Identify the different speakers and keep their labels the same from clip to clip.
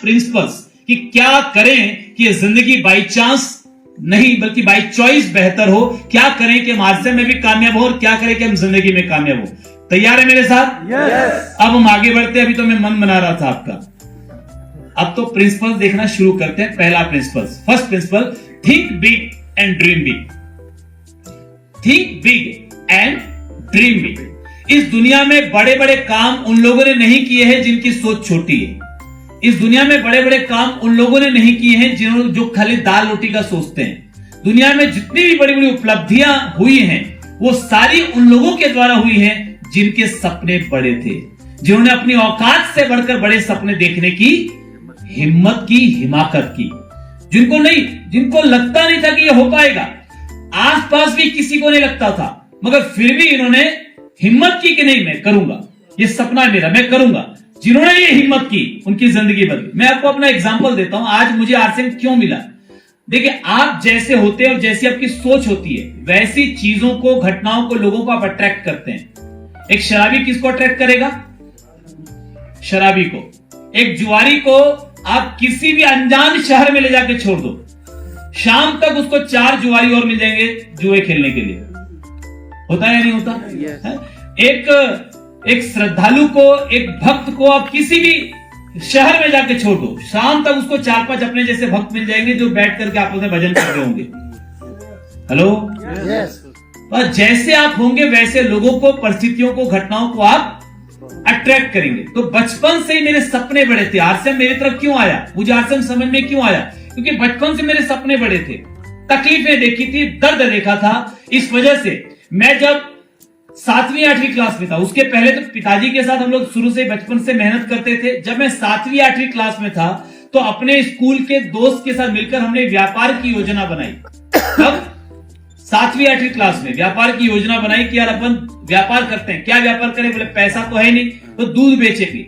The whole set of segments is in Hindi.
Speaker 1: प्रिंसिपल्स कि क्या करें कि जिंदगी बाई चांस नहीं बल्कि बाई चॉइस बेहतर हो, क्या करें कि हम हादसे में भी कामयाब हो और क्या करें कि हम जिंदगी में कामयाब हो। तैयार है मेरे साथ?
Speaker 2: यस।
Speaker 1: अब हम आगे बढ़ते हैं। अभी तो मैं मन बना रहा था आपका, अब तो प्रिंसिपल देखना शुरू करते हैं। पहला principle, first principle, think big and dream big. Think big and dream big. इस दुनिया में बड़े बड़े काम उन लोगों ने नहीं किए हैं जिनकी सोच छोटी है। इस दुनिया में बड़े बड़े काम उन लोगों ने नहीं किए हैं जिन्होंने जो खाली दाल रोटी का सोचते हैं। दुनिया में जितनी भी बड़ी बड़ी उपलब्धियां हुई हैं वो सारी उन लोगों के द्वारा हुई हैं जिनके सपने बड़े थे, जिन्होंने अपनी औकात से बढ़कर बड़े सपने देखने की हिम्मत की, हिमाकत की। जिनको लगता नहीं था कि ये हो पाएगा, आसपास भी किसी को नहीं लगता था, मगर फिर भी इन्होंने हिम्मत की कि नहीं मैं करूंगा, ये सपना है मेरा, मैं करूंगा। जिन्होंने ये हिम्मत की उनकी जिंदगी बदली। मैं आपको अपना एग्जांपल देता हूं, आज मुझे आरसीएम क्यों मिला। देखिए, आप जैसे होते हैं और जैसी आपकी सोच होती है वैसी चीजों को, घटनाओं को, लोगों को आप अट्रैक्ट करते हैं। एक शराबी किसको अट्रैक्ट करेगा? शराबी को। एक जुआरी को आप किसी भी अनजान शहर में ले जाके छोड़ दो, शाम तक उसको 4 जुआरी और मिल जाएंगे जुए खेलने के लिए। होता है या नहीं होता? yes. एक श्रद्धालु को, एक भक्त को आप किसी भी शहर में जाके छोड़ दो, शाम तक उसको 4-5 अपने जैसे भक्त मिल जाएंगे जो बैठ करके आपस में भजन कर रहे होंगे। हेलो?
Speaker 2: यस।
Speaker 1: और जैसे आप होंगे वैसे लोगों को, परिस्थितियों को, घटनाओं को आप अट्रैक्ट करेंगे। तो बचपन से ही मेरे सपने बड़े थे। आरसीएम मेरी तरफ क्यों आया, मुझे आरसीएम समझ में क्यों आया? क्योंकि बचपन से मेरे सपने बड़े थे, तकलीफें देखी थी, दर्द देखा था। इस वजह से मैं जब 7वीं 8वीं क्लास में था, उसके पहले तो पिताजी के साथ हम लोग शुरू से बचपन से मेहनत करते थे। जब मैं 7वीं 8वीं क्लास में था तो अपने स्कूल के दोस्त के साथ मिलकर हमने व्यापार की योजना बनाई। अब 7वीं 8वीं क्लास में व्यापार की योजना बनाई कि यार अपन व्यापार करते हैं। क्या व्यापार करें? बोले पैसा तो है नहीं, तो दूध बेचेंगे।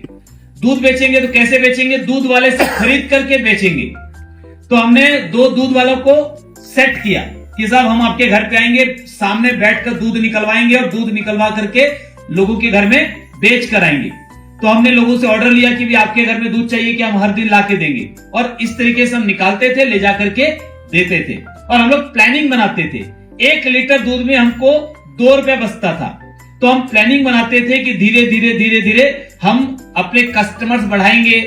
Speaker 1: दूध बेचेंगे तो कैसे बेचेंगे? दूध वाले से खरीद करके बेचेंगे। तो हमने 2 दूध वालों को सेट किया कि साहब हम आपके घर पे आएंगे, सामने बैठकर दूध निकलवाएंगे और दूध निकलवा करके लोगों के घर में बेच कर आएंगे। तो हमने लोगों से ऑर्डर लिया कि भी आपके घर में दूध चाहिए कि हम हर दिन ला के देंगे, और इस तरीके से हम निकालते थे, ले जा करके देते थे। और हम लोग प्लानिंग बनाते थे, 1 लीटर दूध में हमको 2 रुपए बचता था। तो हम प्लानिंग बनाते थे कि धीरे धीरे धीरे धीरे हम अपने कस्टमर्स बढ़ाएंगे।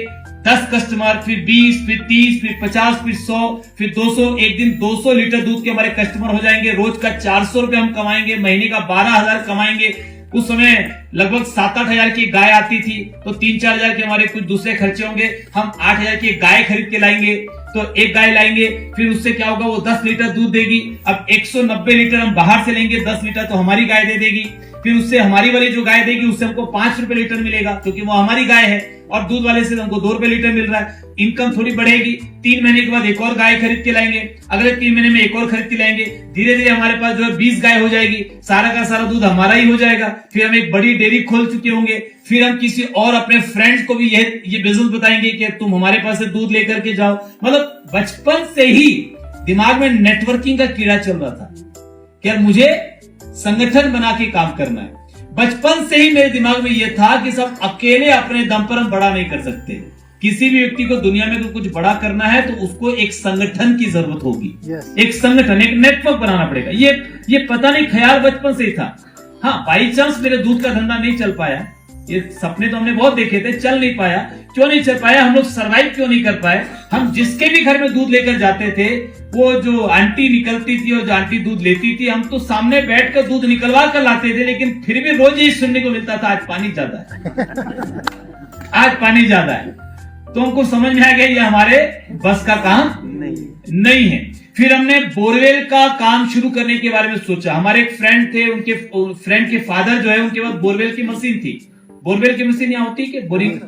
Speaker 1: 10 कस्टमर, फिर 20, फिर 30, फिर 50, फिर 100, फिर 200। एक दिन 200 लीटर दूध के हमारे कस्टमर हो जाएंगे। रोज का 400 रुपए हम कमाएंगे, महीने का 12,000 कमाएंगे। उस समय लगभग 7-8 हजार की गाय आती थी, तो 3-4 हजार के हमारे कुछ दूसरे खर्चे होंगे। हम 8 हजार की गाय खरीद के लाएंगे, तो एक गाय लाएंगे, फिर उससे क्या होगा, वो 10 लीटर दूध देगी। अब 190 लीटर हम बाहर से लेंगे, 10 लीटर तो हमारी गाय दे देगी। फिर उससे हमारी वाली जो गाय देगी उससे हमको 5 रुपए लीटर मिलेगा, क्योंकि वो हमारी गाय है, और दूध वाले से हमको 2 रुपए लीटर मिल रहा है। इनकम थोड़ी बढ़ेगी। 3 महीने के बाद एक और गाय खरीद के लाएंगे, अगले 3 महीने में एक और खरीद के लाएंगे। धीरे धीरे हमारे पास जो है 20 गाय हो जाएगी, सारा का सारा दूध हमारा ही हो जाएगा। फिर हम एक बड़ी डेयरी खोल चुके होंगे। फिर हम किसी और अपने फ्रेंड्स को भी ये बिजनेस बताएंगे कि तुम हमारे पास से दूध लेकर के जाओ। मतलब बचपन से ही दिमाग में नेटवर्किंग का कीड़ा चल रहा था कि यार मुझे संगठन बना के काम करना है। बचपन से ही मेरे दिमाग में यह था कि सब अकेले अपने दम पर हम बड़ा नहीं कर सकते। किसी भी व्यक्ति को दुनिया में कुछ बड़ा करना है तो उसको एक संगठन की जरूरत होगी। एक संगठन, एक नेटवर्क बनाना पड़ेगा। ये पता नहीं ख्याल बचपन से ही था। हाँ, बाई चांस मेरे दूध का धंधा नहीं चल पाया। ये सपने तो हमने बहुत देखे थे, चल नहीं पाया। क्यों नहीं चल पाया? हम लोग सरवाइव क्यों नहीं कर पाए? हम जिसके भी घर में दूध लेकर जाते थे, वो जो आंटी निकलती थी और जो आंटी दूध लेती थी, हम तो सामने बैठकर दूध निकलवा कर लाते थे, लेकिन फिर भी रोज ही सुनने को मिलता था, आज पानी ज्यादा है, आज पानी ज्यादा है। तो हमको समझ में आ गया ये हमारे बस का काम नहीं है। फिर हमने बोरवेल का काम शुरू करने के बारे में सोचा। हमारे एक फ्रेंड थे, उनके फ्रेंड के फादर जो है, उनके पास बोरवेल की मशीन थी। बोरवेल की मशीन यहाँ होती है कि बोरिंग,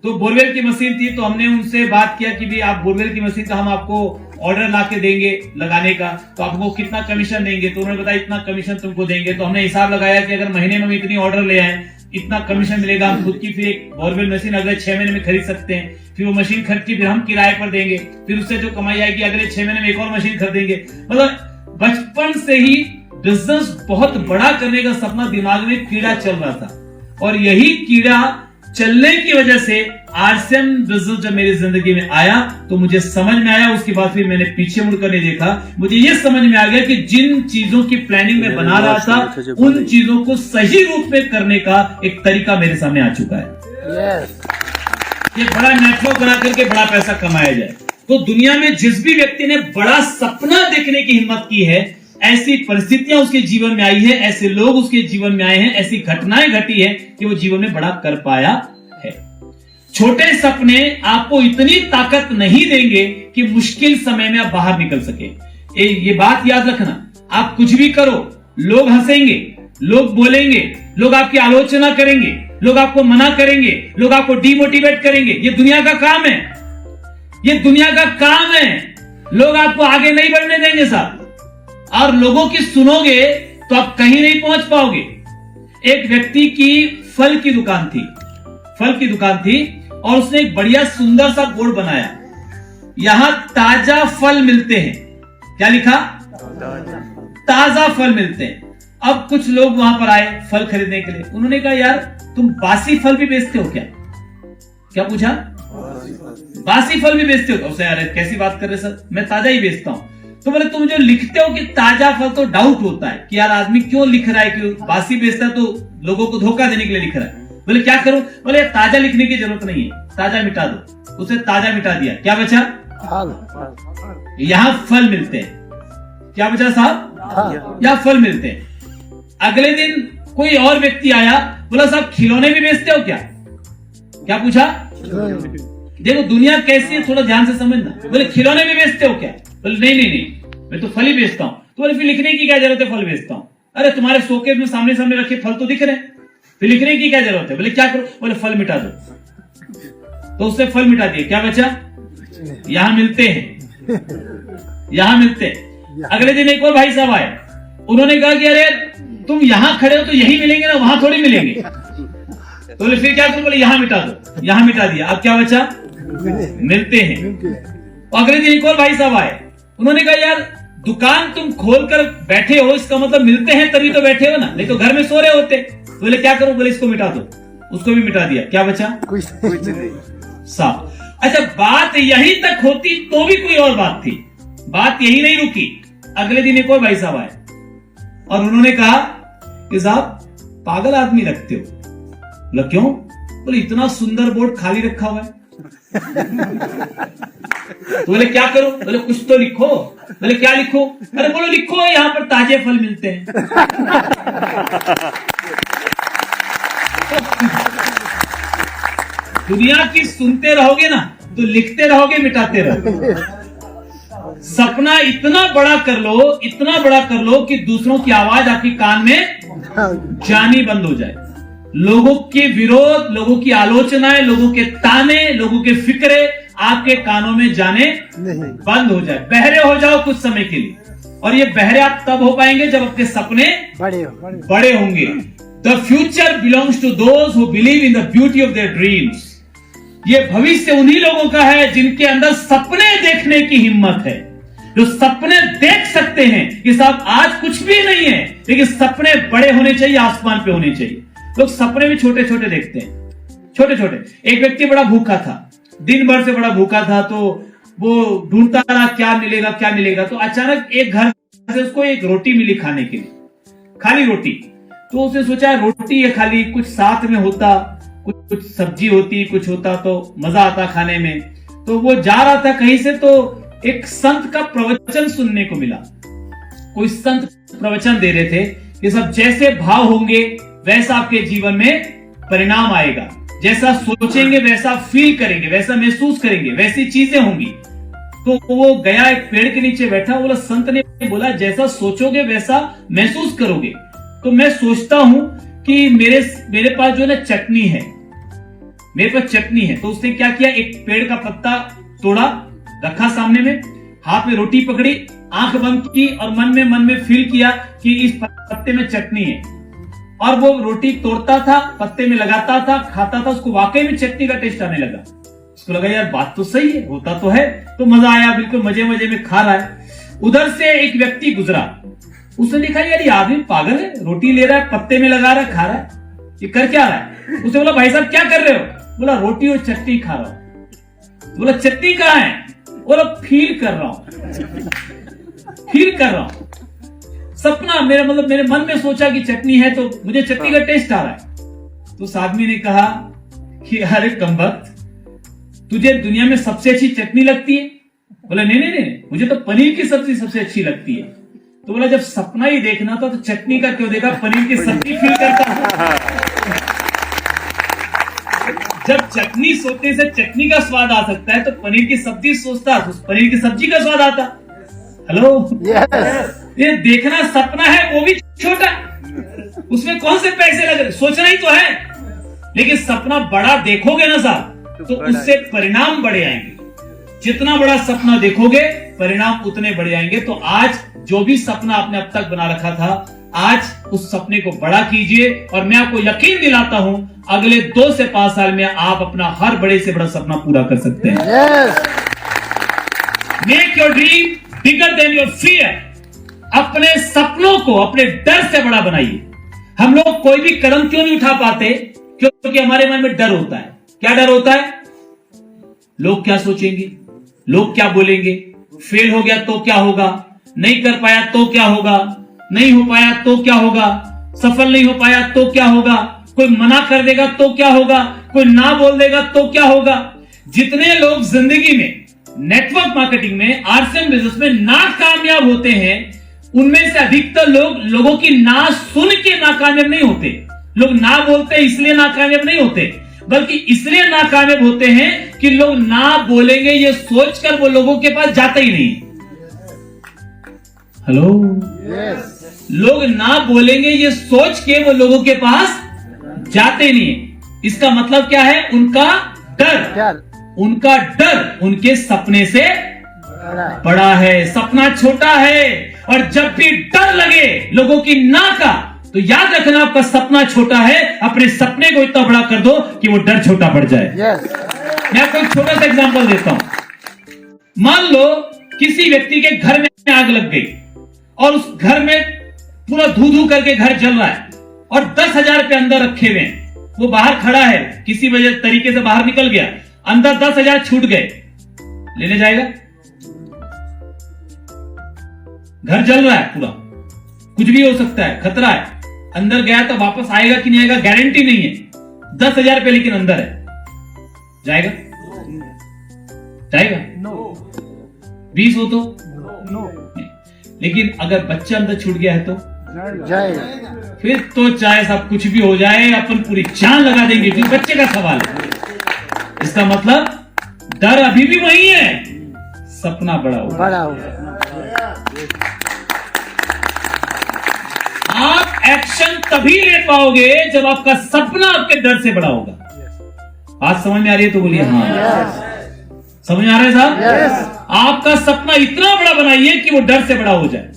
Speaker 1: तो बोरवेल की मशीन थी। तो हमने उनसे बात किया कि भी आप बोरवेल की मशीन का हम आपको ऑर्डर ला के देंगे लगाने का, तो आपको कितना कमीशन देंगे? तो उन्होंने बताया इतना कमीशन तुमको देंगे। तो हमने हिसाब लगाया कि अगर महीने में इतनी ऑर्डर ले आए, इतना कमीशन मिलेगा। हम खुद की फिर एक बोरवेल मशीन अगले 6 महीने में खरीद सकते हैं। फिर वो मशीन खरीद के फिर हम किराए पर देंगे। फिर उससे जो कमाई आएगी अगले 6 महीने में एक और मशीन खरीदेंगे। मतलब बचपन से ही बिजनेस बहुत बड़ा करने का सपना दिमाग में कीड़ा चल रहा था। और यही कीड़ा चलने की वजह से आरसीएम बिजनेस जब मेरी जिंदगी में आया तो मुझे समझ में आया, उसके बाद फिर मैंने पीछे मुड़कर नहीं देखा। मुझे यह समझ में आ गया कि जिन चीजों की प्लानिंग में बना रहा था उन चीजों को सही रूप में करने का एक तरीका मेरे सामने आ चुका है। ये बड़ा नेटवर्क बना करके बड़ा पैसा कमाया जाए। तो दुनिया में जिस भी व्यक्ति ने बड़ा सपना देखने की हिम्मत की है, ऐसी परिस्थितियां उसके जीवन में आई है, ऐसे लोग उसके जीवन में आए हैं, ऐसी घटनाएं घटी है कि वो जीवन में बड़ा कर पाया है। छोटे सपने आपको इतनी ताकत नहीं देंगे कि मुश्किल समय में आप बाहर निकल सके। ये बात याद रखना, आप कुछ भी करो, लोग हंसेंगे, लोग बोलेंगे, लोग आपकी आलोचना करेंगे, लोग आपको मना करेंगे, लोग आपको डिमोटिवेट करेंगे। ये दुनिया का काम है, ये दुनिया का काम है। लोग आपको आगे नहीं बढ़ने देंगे साहब, और लोगों की सुनोगे तो आप कहीं नहीं पहुंच पाओगे। एक व्यक्ति की फल की दुकान थी और उसने एक बढ़िया सुंदर सा बोर्ड बनाया, यहां ताजा फल मिलते हैं। क्या लिखा? ताजा फल मिलते हैं। अब कुछ लोग वहां पर आए फल खरीदने के लिए। उन्होंने कहा, यार तुम बासी फल भी बेचते हो क्या? क्या पूछा? बासी फल भी बेचते हो? उसने, अरे कैसी बात कर रहे सर, मैं ताजा ही बेचता हूं। तो बोले, तुम जो लिखते हो कि ताजा फल, तो डाउट होता है कि यार आदमी क्यों लिख रहा है, क्यों बासी बेचता है, तो लोगों को धोखा देने के लिए लिख रहा है। बोले क्या करूं? बोले ताजा लिखने की जरूरत नहीं है, ताजा मिटा दो। उसे ताजा मिटा दिया, क्या बचा? यहां फल मिलते हैं। क्या बचा साहब? यहां फल मिलते हैं। अगले दिन कोई और व्यक्ति आया, बोला साहब खिलौने भी बेचते हो क्या? क्या पूछा? देखो दुनिया कैसी है, थोड़ा ध्यान से समझना। बोले खिलौने भी बेचते हो क्या? बोले नहीं, मैं तो फल ही बेचता हूं। तो बोले फिर लिखने की क्या जरूरत है, फल बेचता हूं। अरे तुम्हारे शोकेस में सामने सामने रखे फल तो दिख रहे हैं, फिर लिखने की क्या जरूरत है? बोले क्या करो? बोले फल मिटा दो। तो उससे फल मिटा दिए, क्या बचा? यहां मिलते हैं, यहां मिलते हैं। अगले दिन एक और भाई साहब आए, उन्होंने कहा कि अरे तुम यहां खड़े हो तो यही मिलेंगे ना, वहां थोड़ी मिलेंगे। तो बोले फिर क्या करूं? बोले यहां मिटा दो। यहां मिटा दिया, अब क्या बचा? मिलते हैं। अगले दिन एक और भाई साहब आए, उन्होंने कहा यार दुकान तुम खोलकर बैठे हो, इसका मतलब मिलते हैं तभी तो बैठे हो ना, नहीं तो घर में सो रहे होते। तो बोले क्या करूं? बोले इसको मिटा दो। उसको भी मिटा दिया, क्या बचा? कुछ नहीं साहब। अच्छा, बात यहीं तक होती तो भी कोई और बात थी, बात यही नहीं रुकी। अगले दिन एक और भाई साहब आए और उन्होंने कहा कि साहब पागल आदमी रखते हो। बोला क्यों? बोले इतना सुंदर बोर्ड खाली रखा हुआ है। तो बोले क्या करो? बोले कुछ तो लिखो। बोले क्या लिखो? अरे बोलो लिखो यहाँ पर ताजे फल मिलते हैं। दुनिया की सुनते रहोगे ना तो लिखते रहोगे, मिटाते रहोगे। सपना इतना बड़ा कर लो, इतना बड़ा कर लो कि दूसरों की आवाज आपके कान में जानी बंद हो जाए। लोगों के विरोध, लोगों की आलोचनाएं, लोगों के ताने, लोगों के फिक्रे आपके कानों में जाने बंद हो जाए। बहरे हो जाओ कुछ समय के लिए, और ये बहरे आप तब हो पाएंगे जब आपके सपने बड़े होंगे। The future belongs to those who believe in the beauty of their dreams. ये भविष्य उन्हीं लोगों का है जिनके अंदर सपने देखने की हिम्मत है, जो सपने देख सकते हैं कि साहब आज कुछ भी नहीं है, लेकिन सपने बड़े होने चाहिए, आसमान पे होने चाहिए। लोग सपने भी छोटे छोटे देखते हैं, छोटे छोटे। एक व्यक्ति बड़ा भूखा था, दिन भर से बड़ा भूखा था, तो वो ढूंढता रहा क्या मिलेगा क्या मिलेगा। तो अचानक एक घर से उसको एक रोटी मिली खाने के लिए, खाली रोटी। तो उसने सोचा रोटी है खाली, कुछ साथ में होता, कुछ सब्जी होती, कुछ होता तो मजा आता खाने में। तो वो जा रहा था कहीं से, तो एक संत का प्रवचन सुनने को मिला। कोई संत प्रवचन दे रहे थे कि सब जैसे भाव होंगे वैसा आपके जीवन में परिणाम आएगा, जैसा सोचेंगे वैसा फील करेंगे, वैसा महसूस करेंगे, वैसी चीजें होंगी। तो वो गया एक पेड़ के नीचे बैठा, बोला संत ने बोला जैसा सोचोगे वैसा महसूस करोगे। तो मैं सोचता हूं कि मेरे पास जो ना चटनी है, मेरे पास चटनी है। तो उसने क्या किया, एक पेड़ का पत्ता तोड़ा, रखा सामने में, हाथ में रोटी पकड़ी, आंख बंद की और मन में फील किया कि इस पत्ते में चटनी है। और वो रोटी तोड़ता था, पत्ते में लगाता था, खाता था, उसको वाकई में चटनी का टेस्ट आने लगा। उसको लगा यार बात तो सही है, होता तो है। तो मजा आया, बिल्कुल मजे मजे में खा रहा है। उधर से एक व्यक्ति गुजरा, उसने देखा यार ये आदमी पागल है, रोटी ले रहा है, पत्ते में लगा रहा है, खा रहा है, ये कर क्या रहा है। उसने बोला भाई साहब क्या कर रहे हो? बोला रोटी और चटनी खा रहा हूं। बोला चटनी कहां है? बोला फील कर रहा हूं, फील कर रहा हूं। सपना मेरे मन में सोचा कि चटनी है तो मुझे चटनी का टेस्ट आ रहा है। तो उस आदमी ने कहा कि अरे कमबख्त, तुझे दुनिया में सबसे अच्छी चटनी लगती है? बोला नहीं, मुझे तो पनीर की सब्जी सबसे अच्छी लगती है। तो बोला जब सपना ही देखना था तो चटनी का क्यों देखा, पनीर की सब्जी फील करता। जब चटनी सोचने से चटनी का स्वाद आ सकता है तो पनीर की सब्जी सोचता तो पनीर की सब्जी का स्वाद आता। हेलो, ये देखना सपना है वो भी छोटा, उसमें कौन से पैसे लग रहे, सोचना ही तो है। लेकिन सपना बड़ा देखोगे ना साहब तो उससे परिणाम बड़े आएंगे। जितना बड़ा सपना देखोगे परिणाम उतने बड़े आएंगे। तो आज जो भी सपना आपने अब तक बना रखा था, आज उस सपने को बड़ा कीजिए और मैं आपको यकीन दिलाता हूं अगले 2 से 5 साल में आप अपना हर बड़े से बड़ा सपना पूरा कर सकते हैं। Make your dream bigger than your fear. अपने सपनों को अपने डर से बड़ा बनाइए। हम लोग कोई भी कदम क्यों नहीं उठा पाते? क्योंकि हमारे मन में डर होता है। क्या डर होता है? लोग क्या सोचेंगे, लोग क्या बोलेंगे, फेल हो गया तो क्या होगा, नहीं कर पाया तो क्या होगा, नहीं हो पाया तो क्या होगा, सफल नहीं हो पाया तो क्या होगा, कोई मना कर देगा तो क्या होगा, कोई ना बोल देगा तो क्या होगा। जितने लोग जिंदगी में नेटवर्क मार्केटिंग में, आरसीएम बिजनेस में नाकामयाब होते हैं, उनमें से अधिकतर लोग लोगों की ना सुन के नाकामयाब नहीं होते। लोग ना बोलते इसलिए नाकामयाब नहीं होते, बल्कि इसलिए नाकामयाब होते हैं कि लोग ना बोलेंगे ये सोचकर वो लोगों के पास जाते ही नहीं। हेलो, लोग ना बोलेंगे ये सोच के वो लोगों के पास जाते नहीं। इसका मतलब क्या है? उनका डर, उनका डर उनके सपने से बड़ा है, सपना छोटा है। और जब भी डर लगे लोगों की ना का, तो याद रखना आपका सपना छोटा है, अपने सपने को इतना बड़ा कर दो कि वो डर छोटा पड़ जाए। मैं आपको एक छोटा सा एग्जांपल देता हूं। मान लो किसी व्यक्ति के घर में आग लग गई और उस घर में पूरा धू धू करके घर जल रहा है और 10,000 रुपए अंदर रखे हुए हैं। वो बाहर खड़ा है, किसी वजह तरीके से बाहर निकल गया, अंदर 10,000 छूट गए, लेने जाएगा? घर जल रहा है पूरा, कुछ भी हो सकता है, खतरा है। अंदर गया तो वापस आएगा कि नहीं आएगा गारंटी नहीं है। 10,000 रुपए लेकिन अंदर है, जाएगा? जाएगा? 20 हो तो नहीं। लेकिन अगर बच्चा अंदर छूट गया है तो जाएगा। फिर तो चाहे सब कुछ भी हो जाए, अपन पूरी जान लगा देंगे, क्योंकि बच्चे का सवाल है। इसका मतलब डर अभी भी वही है, सपना बड़ा होगा। आप एक्शन तभी ले पाओगे जब आपका सपना आपके डर से बड़ा होगा। बात समझ में आ रही है तो बोलिए हाँ। समझ में आ रहा है साहब? आपका सपना इतना बड़ा बनाइए कि वो डर से बड़ा हो जाए।